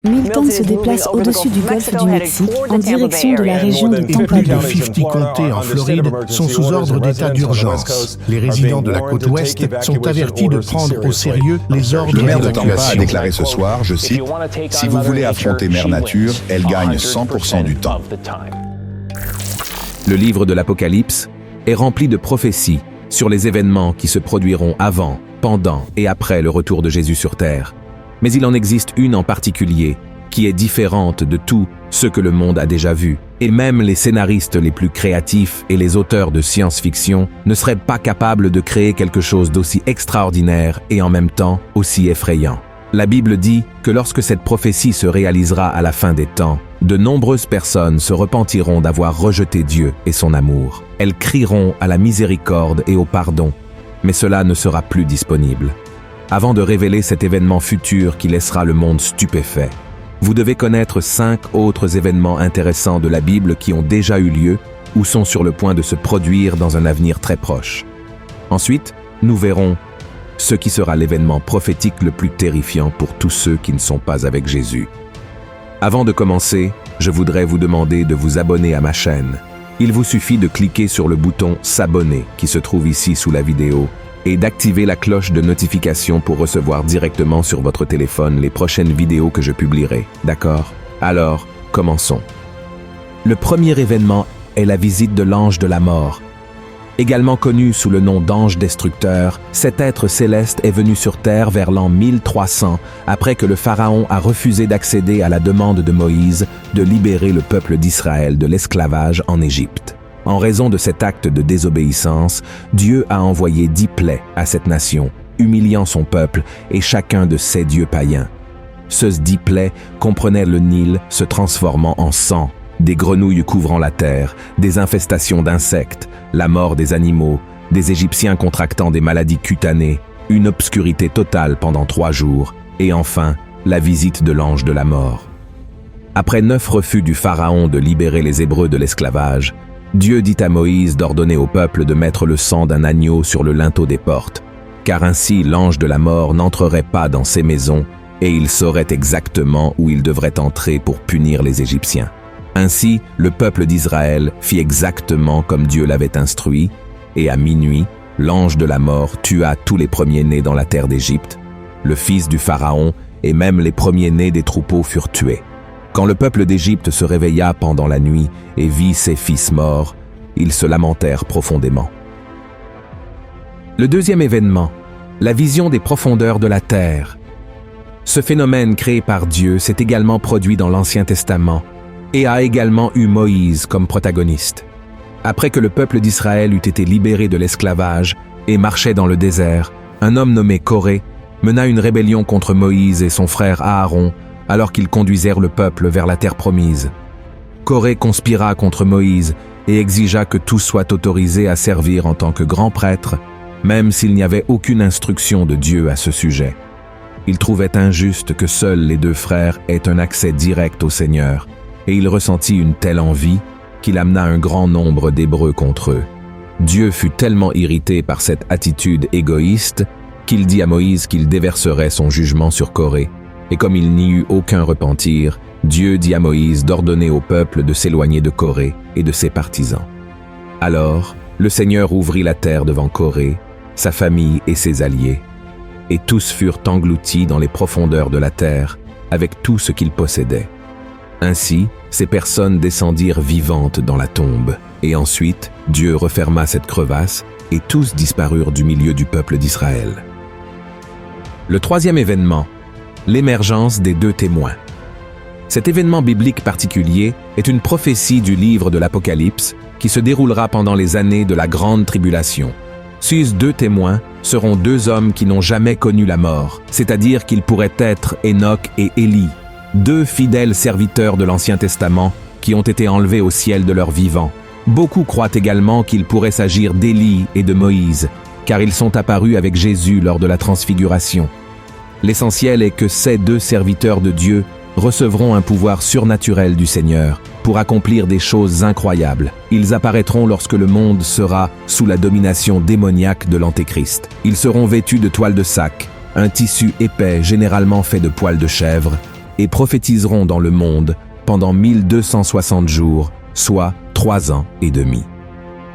Milton se déplace au-dessus du golfe du Mexique en direction de la région de Tampa Plus de Bay. 50 comtés en Floride sont sous ordre d'état d'urgence. Les résidents de la côte ouest sont avertis de prendre au sérieux les ordres Le maire de Tampa a d'évacuation. déclaré ce soir, je cite, « Si vous voulez affronter Mère Nature, elle gagne 100% du temps. » Le livre de l'Apocalypse est rempli de prophéties sur les événements qui se produiront avant, pendant et après le retour de Jésus sur terre. Mais il en existe une en particulier qui est différente de tout ce que le monde a déjà vu. Et même les scénaristes les plus créatifs et les auteurs de science-fiction ne seraient pas capables de créer quelque chose d'aussi extraordinaire et en même temps aussi effrayant. La Bible dit que lorsque cette prophétie se réalisera à la fin des temps, de nombreuses personnes se repentiront d'avoir rejeté Dieu et son amour. Elles crieront à la miséricorde et au pardon, mais cela ne sera plus disponible. Avant de révéler cet événement futur qui laissera le monde stupéfait, vous devez connaître 5 autres événements intéressants de la Bible qui ont déjà eu lieu ou sont sur le point de se produire dans un avenir très proche. Ensuite, nous verrons ce qui sera l'événement prophétique le plus terrifiant pour tous ceux qui ne sont pas avec Jésus. Avant de commencer, je voudrais vous demander de vous abonner à ma chaîne. Il vous suffit de cliquer sur le bouton « S'abonner » qui se trouve ici sous la vidéo et d'activer la cloche de notification pour recevoir directement sur votre téléphone les prochaines vidéos que je publierai. D'accord? Alors, commençons. Le premier événement est la visite de l'ange de la mort. Également connu sous le nom d'ange destructeur, cet être céleste est venu sur terre vers l'an 1300, après que le pharaon a refusé d'accéder à la demande de Moïse de libérer le peuple d'Israël de l'esclavage en Égypte. En raison de cet acte de désobéissance, Dieu a envoyé 10 plaies à cette nation, humiliant son peuple et chacun de ses dieux païens. Ces 10 plaies comprenaient le Nil se transformant en sang, des grenouilles couvrant la terre, des infestations d'insectes, la mort des animaux, des Égyptiens contractant des maladies cutanées, une obscurité totale pendant 3 jours, et enfin, la visite de l'ange de la mort. Après 9 refus du pharaon de libérer les Hébreux de l'esclavage, Dieu dit à Moïse d'ordonner au peuple de mettre le sang d'un agneau sur le linteau des portes, car ainsi l'ange de la mort n'entrerait pas dans ces maisons et il saurait exactement où il devrait entrer pour punir les Égyptiens. Ainsi, le peuple d'Israël fit exactement comme Dieu l'avait instruit, et à minuit, l'ange de la mort tua tous les premiers-nés dans la terre d'Égypte, le fils du pharaon et même les premiers-nés des troupeaux furent tués. Quand le peuple d'Égypte se réveilla pendant la nuit et vit ses fils morts, ils se lamentèrent profondément. Le deuxième événement, la vision des profondeurs de la terre. Ce phénomène créé par Dieu s'est également produit dans l'Ancien Testament et a également eu Moïse comme protagoniste. Après que le peuple d'Israël eut été libéré de l'esclavage et marchait dans le désert, un homme nommé Coré mena une rébellion contre Moïse et son frère Aaron alors qu'ils conduisèrent le peuple vers la terre promise. Coré conspira contre Moïse et exigea que tous soient autorisés à servir en tant que grands prêtres, même s'il n'y avait aucune instruction de Dieu à ce sujet. Il trouvait injuste que seuls les 2 frères aient un accès direct au Seigneur, et il ressentit une telle envie qu'il amena un grand nombre d'Hébreux contre eux. Dieu fut tellement irrité par cette attitude égoïste qu'il dit à Moïse qu'il déverserait son jugement sur Coré. Et comme il n'y eut aucun repentir, Dieu dit à Moïse d'ordonner au peuple de s'éloigner de Coré et de ses partisans. Alors, le Seigneur ouvrit la terre devant Coré, sa famille et ses alliés, et tous furent engloutis dans les profondeurs de la terre, avec tout ce qu'ils possédaient. Ainsi, ces personnes descendirent vivantes dans la tombe, et ensuite, Dieu referma cette crevasse, et tous disparurent du milieu du peuple d'Israël. Le troisième événement, l'émergence des 2 témoins. Cet événement biblique particulier est une prophétie du livre de l'Apocalypse qui se déroulera pendant les années de la Grande Tribulation. Ces 2 témoins seront 2 hommes qui n'ont jamais connu la mort, c'est-à-dire qu'ils pourraient être Enoch et Élie, 2 fidèles serviteurs de l'Ancien Testament qui ont été enlevés au ciel de leur vivant. Beaucoup croient également qu'il pourrait s'agir d'Élie et de Moïse, car ils sont apparus avec Jésus lors de la transfiguration. L'essentiel est que ces 2 serviteurs de Dieu recevront un pouvoir surnaturel du Seigneur pour accomplir des choses incroyables. Ils apparaîtront lorsque le monde sera sous la domination démoniaque de l'Antéchrist. Ils seront vêtus de toile de sac, un tissu épais généralement fait de poils de chèvre, et prophétiseront dans le monde pendant 1260 jours, soit 3 ans et demi.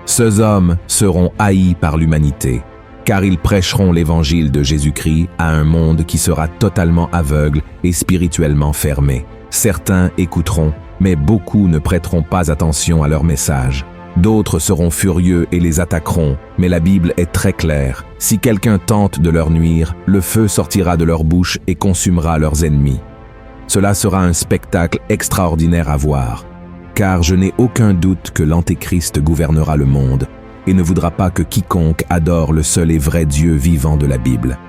Ces hommes seront haïs par l'humanité, car ils prêcheront l'évangile de Jésus-Christ à un monde qui sera totalement aveugle et spirituellement fermé. Certains écouteront, mais beaucoup ne prêteront pas attention à leur message. D'autres seront furieux et les attaqueront, mais la Bible est très claire. Si quelqu'un tente de leur nuire, le feu sortira de leur bouche et consumera leurs ennemis. Cela sera un spectacle extraordinaire à voir, car je n'ai aucun doute que l'Antéchrist gouvernera le monde et ne voudra pas que quiconque adore le seul et vrai Dieu vivant de la Bible.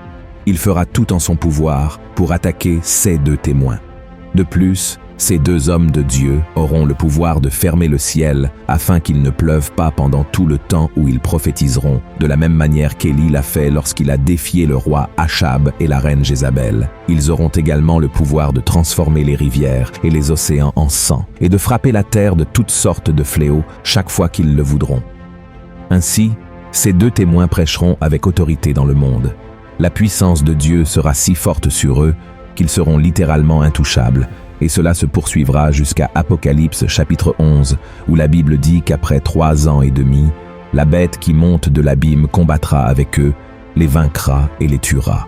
Il fera tout en son pouvoir pour attaquer ces 2 témoins. De plus, ces 2 hommes de Dieu auront le pouvoir de fermer le ciel afin qu'il ne pleuve pas pendant tout le temps où ils prophétiseront, de la même manière qu'Élie l'a fait lorsqu'il a défié le roi Achab et la reine Jézabel. Ils auront également le pouvoir de transformer les rivières et les océans en sang et de frapper la terre de toutes sortes de fléaux chaque fois qu'ils le voudront. Ainsi, ces 2 témoins prêcheront avec autorité dans le monde. La puissance de Dieu sera si forte sur eux qu'ils seront littéralement intouchables, et cela se poursuivra jusqu'à Apocalypse chapitre 11, où la Bible dit qu'après 3 ans et demi, la bête qui monte de l'abîme combattra avec eux, les vaincra et les tuera.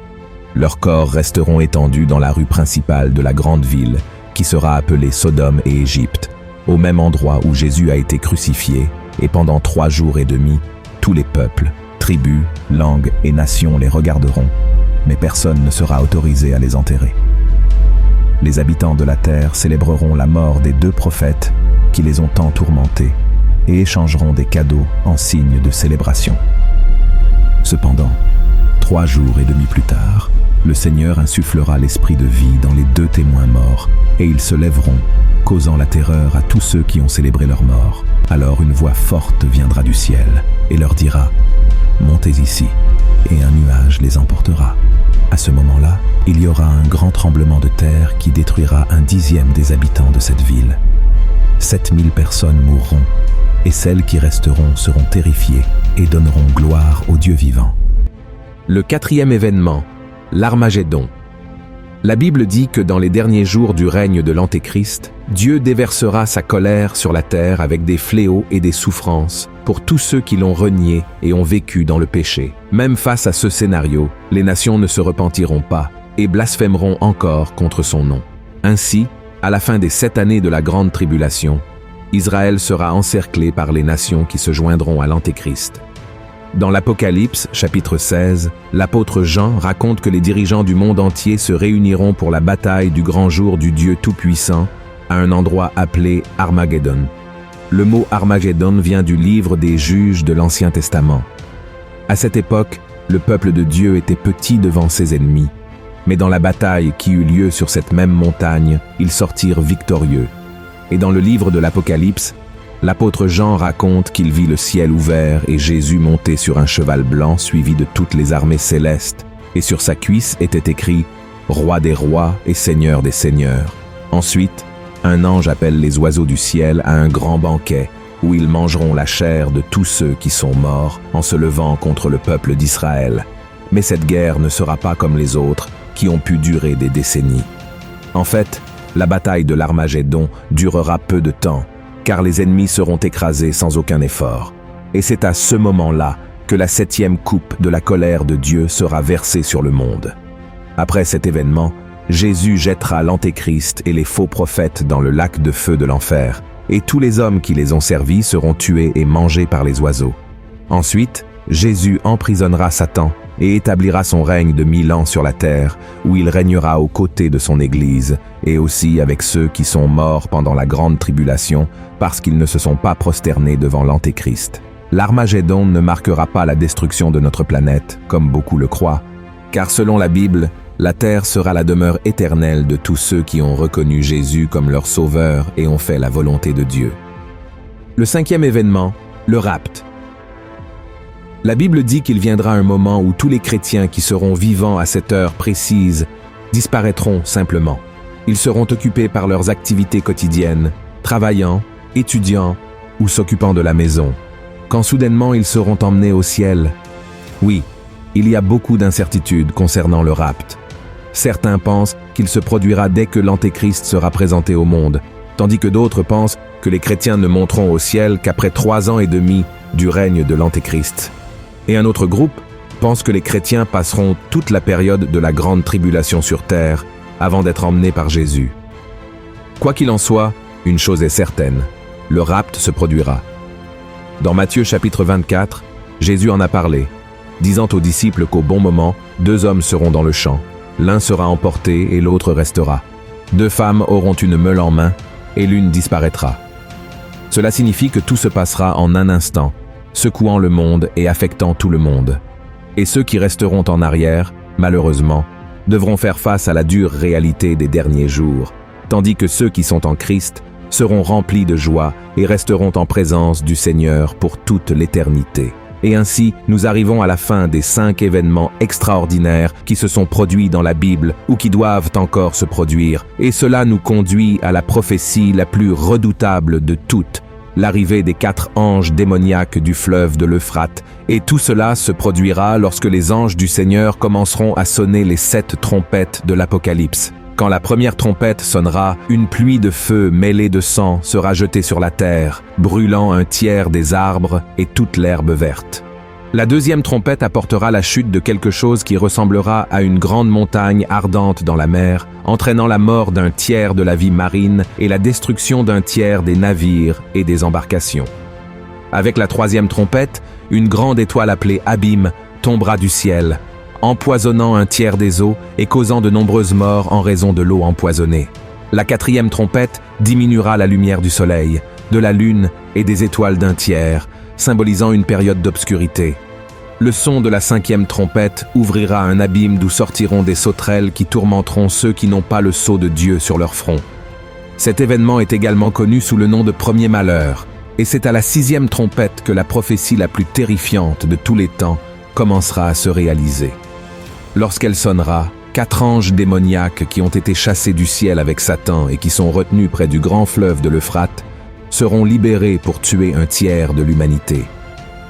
Leurs corps resteront étendus dans la rue principale de la grande ville, qui sera appelée Sodome et Égypte, au même endroit où Jésus a été crucifié, et pendant 3 jours et demi, tous les peuples, tribus, langues et nations les regarderont, mais personne ne sera autorisé à les enterrer. Les habitants de la terre célébreront la mort des 2 prophètes qui les ont tant tourmentés et échangeront des cadeaux en signe de célébration. Cependant, 3 jours et demi plus tard, le Seigneur insufflera l'esprit de vie dans les 2 témoins morts et ils se lèveront, causant la terreur à tous ceux qui ont célébré leur mort. Alors une voix forte viendra du ciel et leur dira « Montez ici » et un nuage les emportera. À ce moment-là, il y aura un grand tremblement de terre qui détruira 1/10 des habitants de cette ville. 7000 personnes mourront, et celles qui resteront seront terrifiées et donneront gloire au Dieu vivant. Le 4e événement, l'Armagédon. La Bible dit que dans les derniers jours du règne de l'Antéchrist, Dieu déversera sa colère sur la terre avec des fléaux et des souffrances pour tous ceux qui l'ont renié et ont vécu dans le péché. Même face à ce scénario, les nations ne se repentiront pas et blasphémeront encore contre son nom. Ainsi, à la fin des 7 années de la grande tribulation, Israël sera encerclé par les nations qui se joindront à l'Antéchrist. Dans l'Apocalypse, chapitre 16, l'apôtre Jean raconte que les dirigeants du monde entier se réuniront pour la bataille du grand jour du Dieu Tout-Puissant à un endroit appelé Armageddon. Le mot Armageddon vient du livre des Juges de l'Ancien Testament. À cette époque, le peuple de Dieu était petit devant ses ennemis, mais dans la bataille qui eut lieu sur cette même montagne, ils sortirent victorieux. Et dans le livre de l'Apocalypse, l'apôtre Jean raconte qu'il vit le ciel ouvert et Jésus monté sur un cheval blanc suivi de toutes les armées célestes, et sur sa cuisse était écrit « Roi des rois et Seigneur des seigneurs ». Ensuite, un ange appelle les oiseaux du ciel à un grand banquet où ils mangeront la chair de tous ceux qui sont morts en se levant contre le peuple d'Israël. Mais cette guerre ne sera pas comme les autres qui ont pu durer des décennies. En fait, la bataille de l'Armagédon durera peu de temps, car les ennemis seront écrasés sans aucun effort. Et c'est à ce moment-là que la 7e coupe de la colère de Dieu sera versée sur le monde. Après cet événement, Jésus jettera l'Antéchrist et les faux prophètes dans le lac de feu de l'enfer, et tous les hommes qui les ont servis seront tués et mangés par les oiseaux. Ensuite, Jésus emprisonnera Satan et établira son règne de 1000 ans sur la terre, où il régnera aux côtés de son Église, et aussi avec ceux qui sont morts pendant la grande tribulation, parce qu'ils ne se sont pas prosternés devant l'Antéchrist. L'Armagédon ne marquera pas la destruction de notre planète, comme beaucoup le croient, car selon la Bible, la terre sera la demeure éternelle de tous ceux qui ont reconnu Jésus comme leur sauveur et ont fait la volonté de Dieu. Le 5e événement, le rapt. La Bible dit qu'il viendra un moment où tous les chrétiens qui seront vivants à cette heure précise disparaîtront simplement. Ils seront occupés par leurs activités quotidiennes, travaillant, étudiant ou s'occupant de la maison, quand soudainement ils seront emmenés au ciel. Oui, il y a beaucoup d'incertitudes concernant le rapt. Certains pensent qu'il se produira dès que l'Antéchrist sera présenté au monde, tandis que d'autres pensent que les chrétiens ne monteront au ciel qu'après 3 ans et demi du règne de l'Antéchrist. Et un autre groupe pense que les chrétiens passeront toute la période de la grande tribulation sur terre avant d'être emmenés par Jésus. Quoi qu'il en soit, une chose est certaine, le rapt se produira. Dans Matthieu chapitre 24, Jésus en a parlé, disant aux disciples qu'au bon moment, 2 hommes seront dans le champ. L'un sera emporté et l'autre restera. 2 femmes auront une meule en main et l'une disparaîtra. Cela signifie que tout se passera en un instant, secouant le monde et affectant tout le monde. Et ceux qui resteront en arrière, malheureusement, devront faire face à la dure réalité des derniers jours, tandis que ceux qui sont en Christ seront remplis de joie et resteront en présence du Seigneur pour toute l'éternité. Et ainsi, nous arrivons à la fin des 5 événements extraordinaires qui se sont produits dans la Bible ou qui doivent encore se produire. Et cela nous conduit à la prophétie la plus redoutable de toutes, l'arrivée des 4 anges démoniaques du fleuve de l'Euphrate. Et tout cela se produira lorsque les anges du Seigneur commenceront à sonner les 7 trompettes de l'Apocalypse. Quand la première trompette sonnera, une pluie de feu mêlée de sang sera jetée sur la terre, brûlant un tiers des arbres et toute l'herbe verte. La deuxième trompette apportera la chute de quelque chose qui ressemblera à une grande montagne ardente dans la mer, entraînant la mort d'un tiers de la vie marine et la destruction d'un tiers des navires et des embarcations. Avec la troisième trompette, une grande étoile appelée Abîme tombera du ciel, empoisonnant un tiers des eaux et causant de nombreuses morts en raison de l'eau empoisonnée. La quatrième trompette diminuera la lumière du soleil, de la lune et des étoiles d'un tiers, symbolisant une période d'obscurité. Le son de la cinquième trompette ouvrira un abîme d'où sortiront des sauterelles qui tourmenteront ceux qui n'ont pas le sceau de Dieu sur leur front. Cet événement est également connu sous le nom de premier malheur, et c'est à la 6e trompette que la prophétie la plus terrifiante de tous les temps commencera à se réaliser. Lorsqu'elle sonnera, 4 anges démoniaques qui ont été chassés du ciel avec Satan et qui sont retenus près du grand fleuve de l'Euphrate seront libérés pour tuer un tiers de l'humanité.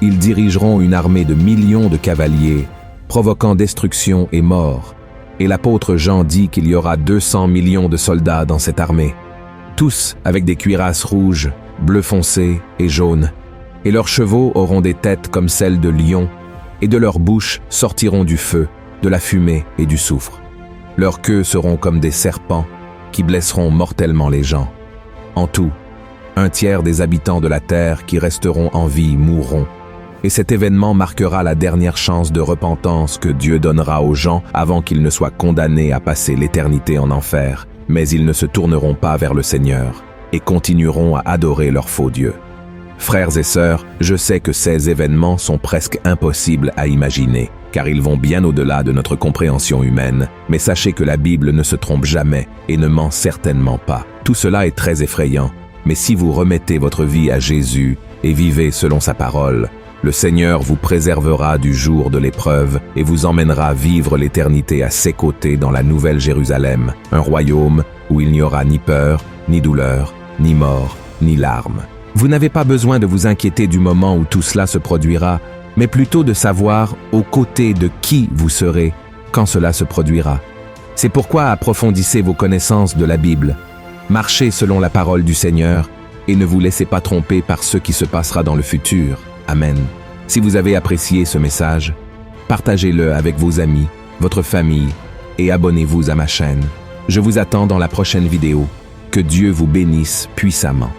Ils dirigeront une armée de millions de cavaliers, provoquant destruction et mort. Et l'apôtre Jean dit qu'il y aura 200 millions de soldats dans cette armée, tous avec des cuirasses rouges, bleu foncé et jaunes. Et leurs chevaux auront des têtes comme celles de lions, et de leurs bouches sortiront du feu, de la fumée et du soufre. Leurs queues seront comme des serpents qui blesseront mortellement les gens. En tout, 1/3 des habitants de la terre qui resteront en vie mourront. Et cet événement marquera la dernière chance de repentance que Dieu donnera aux gens avant qu'ils ne soient condamnés à passer l'éternité en enfer. Mais ils ne se tourneront pas vers le Seigneur et continueront à adorer leur faux Dieu. Frères et sœurs, je sais que ces événements sont presque impossibles à imaginer, car ils vont bien au-delà de notre compréhension humaine. Mais sachez que la Bible ne se trompe jamais et ne ment certainement pas. Tout cela est très effrayant, mais si vous remettez votre vie à Jésus et vivez selon sa parole, le Seigneur vous préservera du jour de l'épreuve et vous emmènera vivre l'éternité à ses côtés dans la Nouvelle Jérusalem, un royaume où il n'y aura ni peur, ni douleur, ni mort, ni larmes. Vous n'avez pas besoin de vous inquiéter du moment où tout cela se produira, mais plutôt de savoir aux côtés de qui vous serez quand cela se produira. C'est pourquoi approfondissez vos connaissances de la Bible, marchez selon la parole du Seigneur et ne vous laissez pas tromper par ce qui se passera dans le futur. Amen. Si vous avez apprécié ce message, partagez-le avec vos amis, votre famille et abonnez-vous à ma chaîne. Je vous attends dans la prochaine vidéo. Que Dieu vous bénisse puissamment.